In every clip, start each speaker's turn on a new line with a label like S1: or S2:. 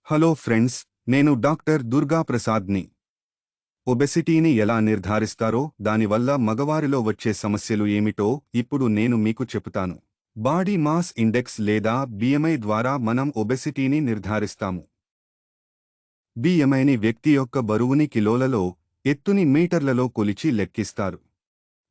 S1: Hello friends, నేను doctor Durga ప్రసాద్ని. ఒబెసిటీని ఎలా నిర్ధారిస్తారో, దానివల్ల మగవారిలో వచ్చే సమస్యలు ఏమిటో ఇప్పుడు నేను మీకు చెబుతాను. బాడీ మాస్ ఇండెక్స్ లేదా బిఎంఐ ద్వారా మనం ఒబెసిటీని నిర్ధారిస్తాము. బిఎంఐని వ్యక్తి యొక్క బరువుని కిలోలలో, ఎత్తుని మీటర్లలో కొలిచి లెక్కిస్తారు.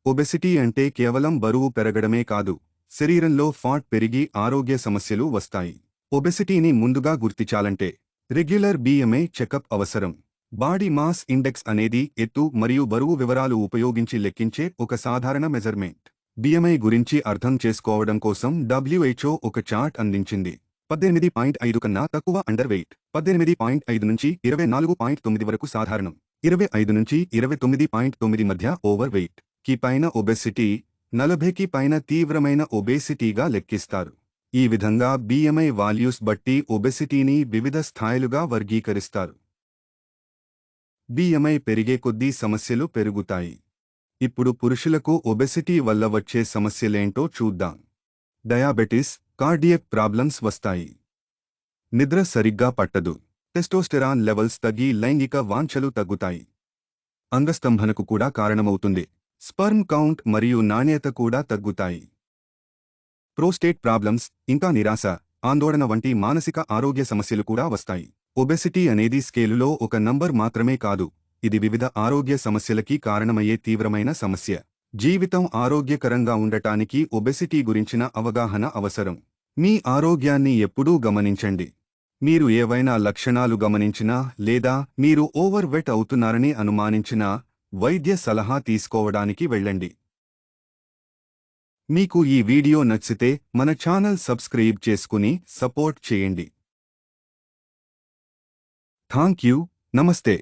S1: ఒబెసిటీ అంటే కేవలం బరువు పెరగడమే కాదు, శరీరంలో ఫ్యాట్ పెరిగి ఆరోగ్య సమస్యలు వస్తాయి. ఒబెసిటీని ముందుగా గుర్తించాలంటే రెగ్యులర్ బిఎంఐ చెకప్ అవసరం. బాడీ మాస్ ఇండెక్స్ అనేది ఎత్తు మరియు బరువు వివరాలు ఉపయోగించి లెక్కించే ఒక సాధారణ మెజర్మెంట్. బిఎంఐ గురించి అర్థం చేసుకోవడం కోసం WHO ఒక చార్ట్ అందించింది. 18.5 కన్నా తక్కువ అండర్ వెయిట్, 18.5 నుంచి 24.9 వరకు సాధారణం, 25 నుంచి 29.9 మధ్య ఓవర్ వెయిట్ కి పైన ఒబెసిటీ, 40కి పైన తీవ్రమైన ఒబేసిటీగా లెక్కిస్తారు. ఈ విధంగా బిఎంఐ వాల్యూస్ బట్టి ఒబెసిటీని వివిధ స్థాయిలుగా వర్గీకరిస్తారు. బిఎంఐ పెరిగే కొద్దీ సమస్యలు పెరుగుతాయి. ఇప్పుడు పురుషులకు ఒబెసిటీ వల్ల వచ్చే సమస్యలేంటో చూద్దాం. డయాబెటిస్, కార్డియక్ ప్రాబ్లమ్స్ వస్తాయి. నిద్ర సరిగ్గా పట్టదు. టెస్టోస్టెరాన్ లెవెల్స్ తగ్గి లైంగిక వాంఛలు తగ్గుతాయి. అంగస్తంభనకు కూడా కారణమవుతుంది. స్పర్మ్ కౌంట్ మరియు నాణ్యత కూడా తగ్గుతాయి. ప్రోస్టేట్ ప్రాబ్లమ్స్, ఇంకా నిరాశ, ఆందోళన వంటి మానసిక ఆరోగ్య సమస్యలు కూడా వస్తాయి. ఒబెసిటీ అనేది స్కేలులో ఒక నంబర్ మాత్రమే కాదు, ఇది వివిధ ఆరోగ్య సమస్యలకి కారణమయ్యే తీవ్రమైన సమస్య. జీవితం ఆరోగ్యకరంగా ఉండటానికి ఒబెసిటీ గురించిన అవగాహన అవసరం. మీ ఆరోగ్యాన్ని ఎప్పుడూ గమనించండి. మీరు ఏవైనా లక్షణాలు గమనించినా లేదా మీరు ఓవర్ వెట్ అవుతున్నారని అనుమానించినా వైద్య సలహా తీసుకోవడానికి వెళ్ళండి. మీకు ఈ వీడియో నచ్చితే మన ఛానల్ సబ్స్క్రైబ్ చేసుకుని సపోర్ట్ చేయండి. Thank you. నమస్తే.